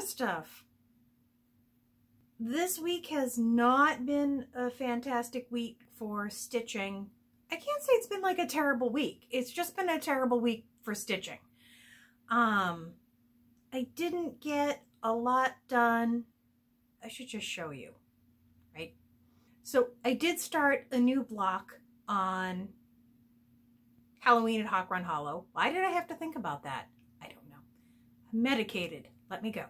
stuff. This week has not been a fantastic week for stitching. I can't say it's been like a terrible week. It's just been a terrible week for stitching. I didn't get a lot done. I should just show you, right? So I did start a new block on Halloween at Hawk Run Hollow. Why did I have to think about that? I don't know. I'm medicated. Let me go.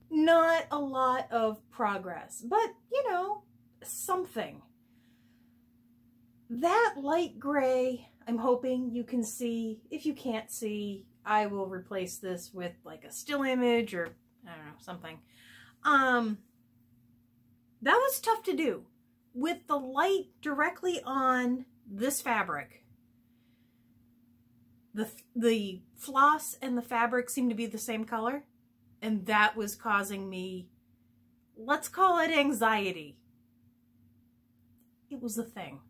Not a lot of progress, but you know, something. That light gray, I'm hoping you can see. If you can't see, I will replace this with like a still image or I don't know, something. That was tough to do. With the light directly on this fabric, the floss and the fabric seem to be the same color, and that was causing me, let's call it anxiety. It was a thing.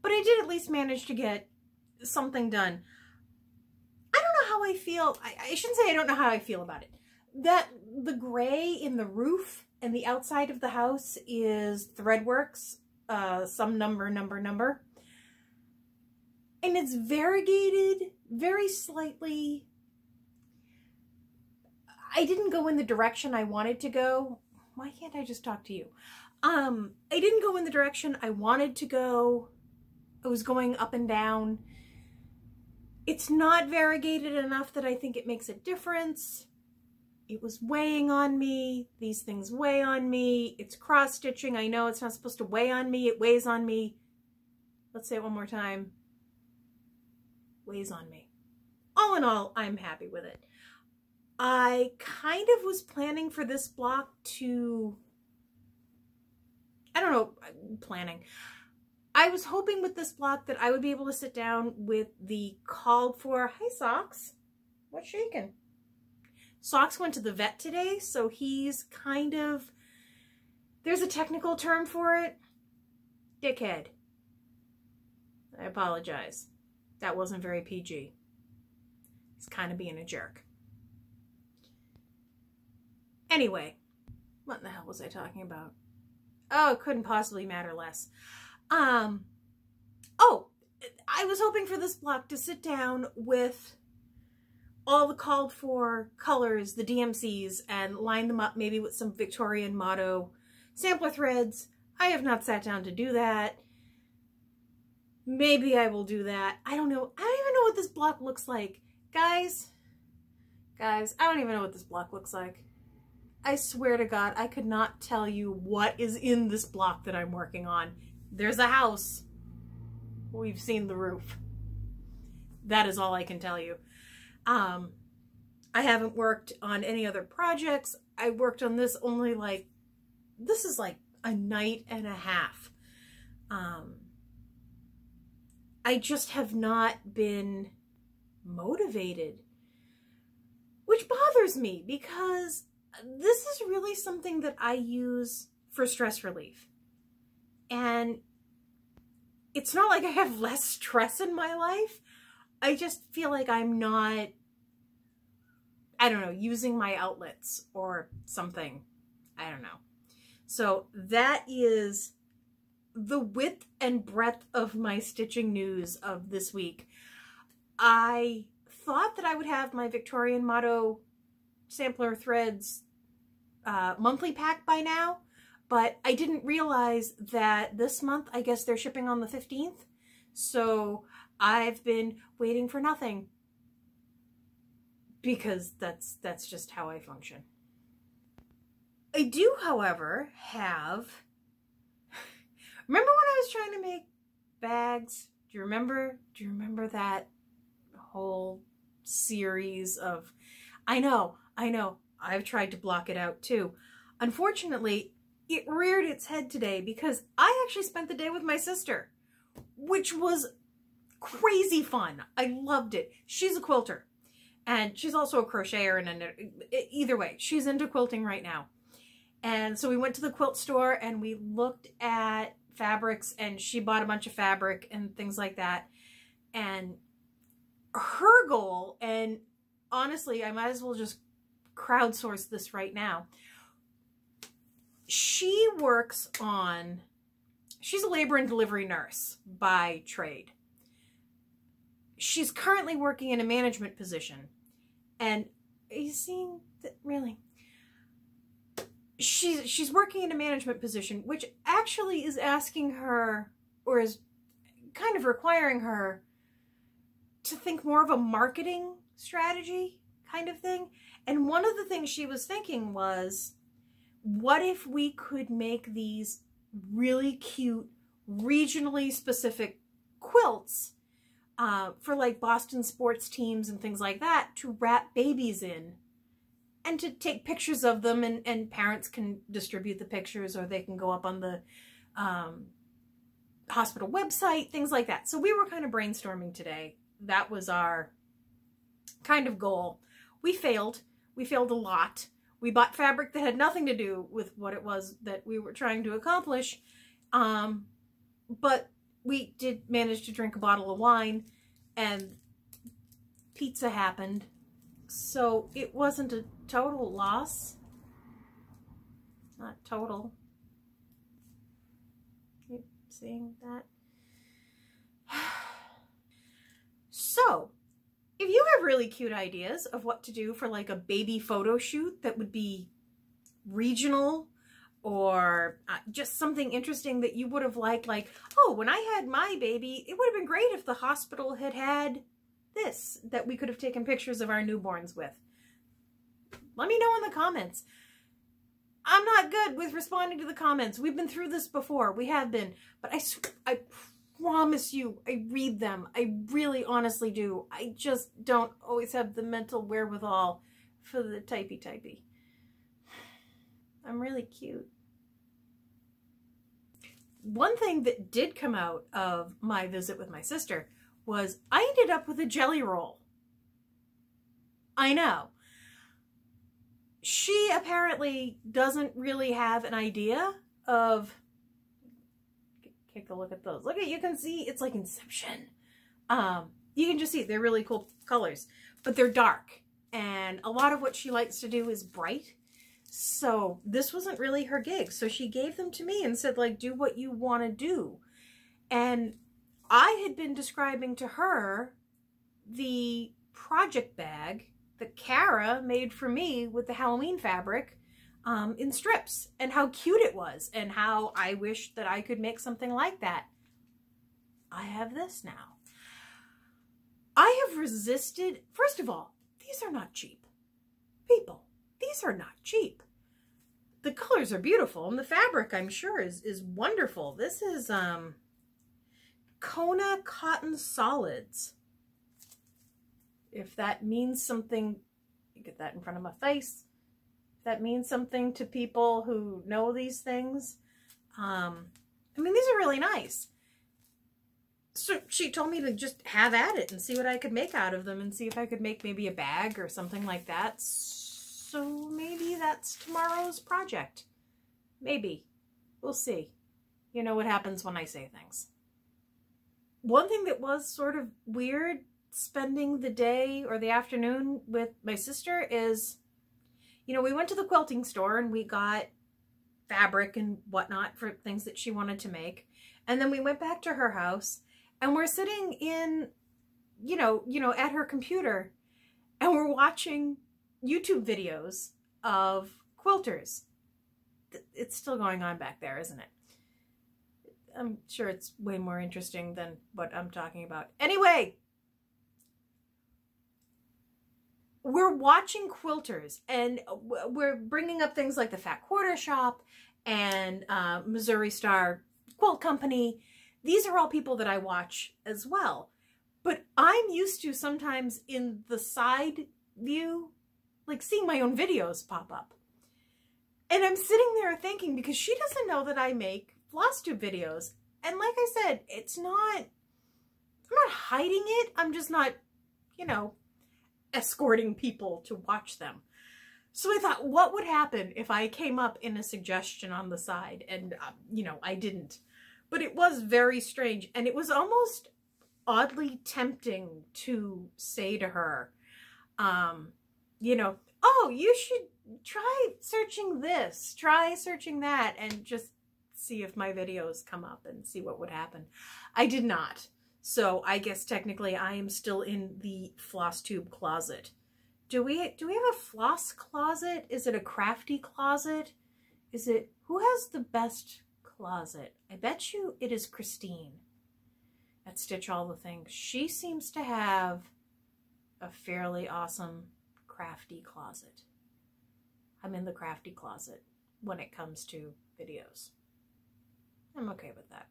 But I did at least manage to get something done. I don't know how I feel. I shouldn't say I don't know how I feel about it. That the gray in the roof and the outside of the house is Threadworks, some number. And it's variegated very slightly. I didn't go in the direction I wanted to go. Why can't I just talk to you? I didn't go in the direction I wanted to go. I was going up and down. It's not variegated enough that I think it makes a difference. It was weighing on me. These things weigh on me. It's cross-stitching. I know it's not supposed to weigh on me. It weighs on me. Let's say it one more time. Weighs on me. All in all, I'm happy with it. I kind of was planning for this block to, I don't know, planning. I was hoping with this block that I would be able to sit down with the called for, hi Socks, what's shaking? Socks went to the vet today, so he's kind of, there's a technical term for it, dickhead. I apologize. That wasn't very PG. He's kind of being a jerk. Anyway, what in the hell was I talking about? Oh, it couldn't possibly matter less. Oh, I was hoping for this block to sit down with all the called for colors, the DMCs, and line them up maybe with some Victorian motto sampler threads. I have not sat down to do that. Maybe I will do that. I don't know. I don't even know what this block looks like. Guys, I don't even know what this block looks like. I swear to God, I could not tell you what is in this block that I'm working on. There's a house. We've seen the roof. That is all I can tell you. I haven't worked on any other projects. I worked on this only like, this is like a night and a half. I just have not been motivated, which bothers me because this is really something that I use for stress relief. And it's not like I have less stress in my life. I just feel like I'm not, I don't know, using my outlets or something. I don't know. So that is the width and breadth of my stitching news of this week. I thought that I would have my Victorian motto sampler threads monthly pack by now, but I didn't realize that this month, I guess they're shipping on the 15th. So I've been waiting for nothing because that's just how I function. I do, however, have, remember when I was trying to make bags? Do you remember that whole series of, I know, I've tried to block it out too. Unfortunately, it reared its head today because I actually spent the day with my sister, which was crazy fun. I loved it. She's a quilter and she's also a crocheter, and either way, she's into quilting right now. And so we went to the quilt store and we looked at fabrics, and she bought a bunch of fabric and things like that. And her goal, and honestly, I might as well just crowdsource this right now. She works on, she's a labor and delivery nurse by trade. She's currently working in a management position. And are you seeing that? Really? She's working in a management position, which actually is asking her, or is kind of requiring her, to think more of a marketing strategy kind of thing. And one of the things she was thinking was, what if we could make these really cute, regionally specific quilts for like Boston sports teams and things like that to wrap babies in, and to take pictures of them, and parents can distribute the pictures, or they can go up on the hospital website, things like that. So we were kind of brainstorming today. That was our kind of goal. We failed. We failed a lot. We bought fabric that had nothing to do with what it was that we were trying to accomplish. But we did manage to drink a bottle of wine, and pizza happened. So it wasn't a total loss. Not total. You seeing that? So, if you have really cute ideas of what to do for like a baby photo shoot that would be regional, or just something interesting that you would have liked, like, oh, when I had my baby, it would have been great if the hospital had had this that we could have taken pictures of our newborns with. Let me know in the comments. I'm not good with responding to the comments. We've been through this before. We have been. But I promise you, I read them. I really honestly do. I just don't always have the mental wherewithal for the typey. I'm really cute. One thing that did come out of my visit with my sister was I ended up with a jelly roll. I know. She apparently doesn't really have an idea of, take a look at those. Look at, you can see it's like Inception. You can just see they're really cool colors, but they're dark. And a lot of what she likes to do is bright. So this wasn't really her gig. So she gave them to me and said, like, do what you want to do. And I had been describing to her the project bag that Kara made for me with the Halloween fabric in strips, and how cute it was, and how I wished that I could make something like that. I have this now. I have resisted. First of all, these are not cheap. People, these are not cheap. The colors are beautiful, and the fabric, I'm sure, is wonderful. This is Kona Cotton Solids. If that means something, you get that in front of my face. If that means something to people who know these things. I mean, these are really nice. So she told me to just have at it and see what I could make out of them, and see if I could make maybe a bag or something like that. So maybe that's tomorrow's project. Maybe. We'll see. You know what happens when I say things. One thing that was sort of weird spending the day or the afternoon with my sister is, you know, we went to the quilting store and we got fabric and whatnot for things that she wanted to make. And then we went back to her house and we're sitting in, you know, at her computer, and we're watching YouTube videos of quilters. It's still going on back there, isn't it? I'm sure it's way more interesting than what I'm talking about. Anyway, we're watching quilters, and we're bringing up things like the Fat Quarter Shop and Missouri Star Quilt Company. These are all people that I watch as well. But I'm used to sometimes in the side view, like seeing my own videos pop up. And I'm sitting there thinking, because she doesn't know that I make Flosstube videos. And like I said, I'm not hiding it. I'm just not, you know, escorting people to watch them. So I thought, what would happen if I came up in a suggestion on the side? And, you know, I didn't. But it was very strange. And it was almost oddly tempting to say to her, You know, oh, you should try searching this, try searching that, and just see if my videos come up and see what would happen. I did not. So I guess technically I am still in the Flosstube closet. Do we have a floss closet? Is it a crafty closet? Is it, who has the best closet? I bet you it is Christine at Stitch All the Things. She seems to have a fairly awesome crafty closet. I'm in the crafty closet when it comes to videos. I'm okay with that.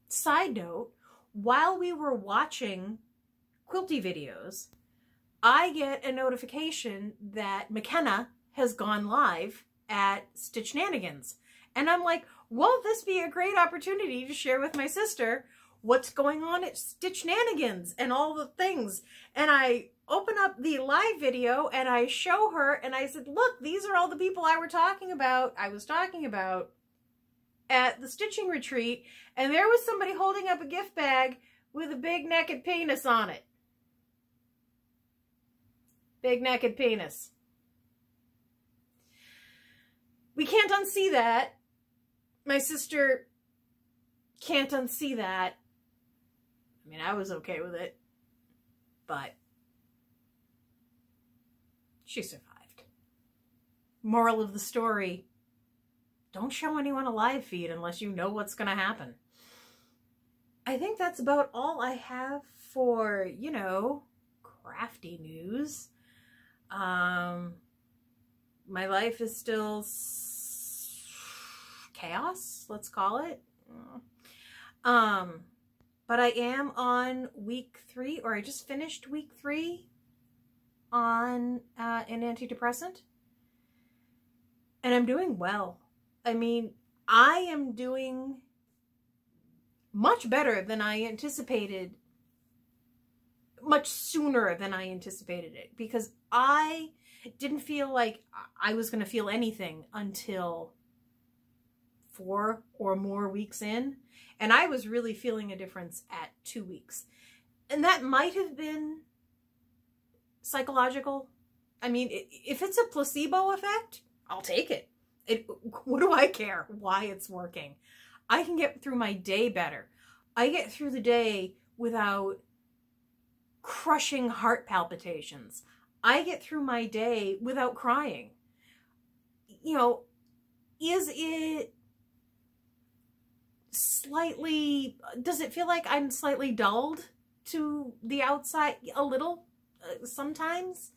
Side note, while we were watching quilty videos, I get a notification that McKenna has gone live at Stitchnanigans. And I'm like, won't this be a great opportunity to share with my sister what's going on at Stitchnanigans and all the things? And I open up the live video and I show her and I said, look, these are all the people I was talking about at the stitching retreat. And there was somebody holding up a gift bag with a big naked penis on it. Big naked penis. We can't unsee that. My sister can't unsee that. I mean, I was okay with it, but she survived. Moral of the story, don't show anyone a live feed unless you know what's going to happen. I think that's about all I have for, you know, crafty news. My life is still chaos, let's call it. But I am on week 3, or I just finished week 3 on an antidepressant. And I'm doing well. I mean, I am doing much better than I anticipated, much sooner than I anticipated it, because I didn't feel like I was going to feel anything until 4 or more weeks in. And I was really feeling a difference at 2 weeks. And that might have been psychological. I mean, if it's a placebo effect, I'll take it. What do I care why it's working? I can get through my day better. I get through the day without crushing heart palpitations. I get through my day without crying. You know, is it slightly, does it feel like I'm slightly dulled to the outside a little sometimes?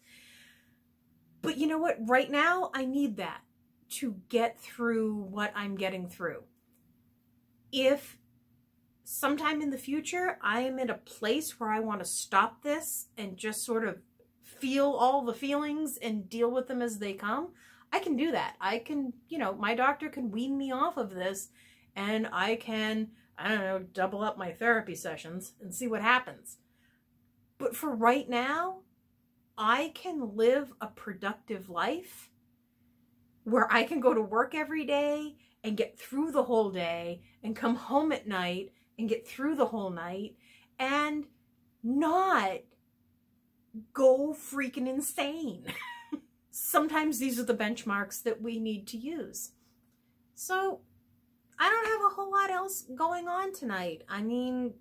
But you know what? Right now, I need that to get through what I'm getting through. If sometime in the future, I am at a place where I want to stop this and just sort of feel all the feelings and deal with them as they come, I can do that. I can, you know, my doctor can wean me off of this, and I can, I don't know, double up my therapy sessions and see what happens. But for right now, I can live a productive life where I can go to work every day and get through the whole day and come home at night and get through the whole night and not go freaking insane. Sometimes these are the benchmarks that we need to use. So I don't have a whole lot else going on tonight. I mean,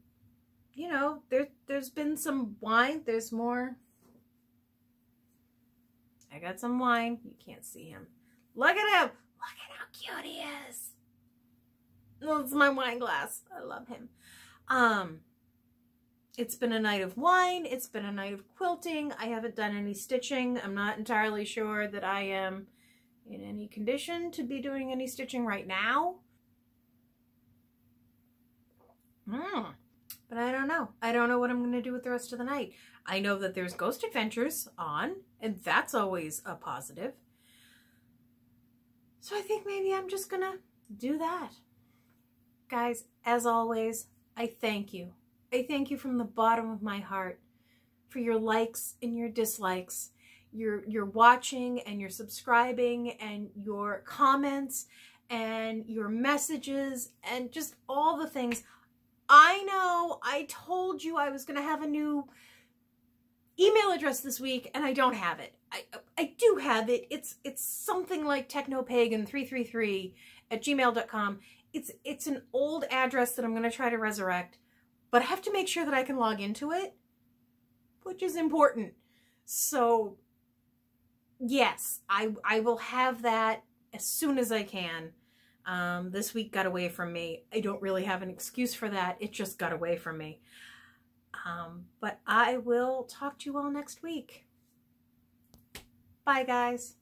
you know, there's been some wine. There's more. I got some wine. You can't see him. Look at him. Look at how cute he is. Oh, it's my wine glass. I love him. It's been a night of wine. It's been a night of quilting. I haven't done any stitching. I'm not entirely sure that I am in any condition to be doing any stitching right now. But I don't know. I don't know what I'm going to do with the rest of the night. I know that there's Ghost Adventures on, and that's always a positive. So I think maybe I'm just going to do that. Guys, as always, I thank you. I thank you from the bottom of my heart for your likes and your dislikes, your watching and your subscribing and your comments and your messages and just all the things. I know I told you I was going to have a new email address this week, and I don't have it. I do have it. It's something like technopagan333@gmail.com. It's an old address that I'm going to try to resurrect, but I have to make sure that I can log into it, which is important. So yes, I will have that as soon as I can. This week got away from me. I don't really have an excuse for that. It just got away from me. But I will talk to you all next week. Bye, guys.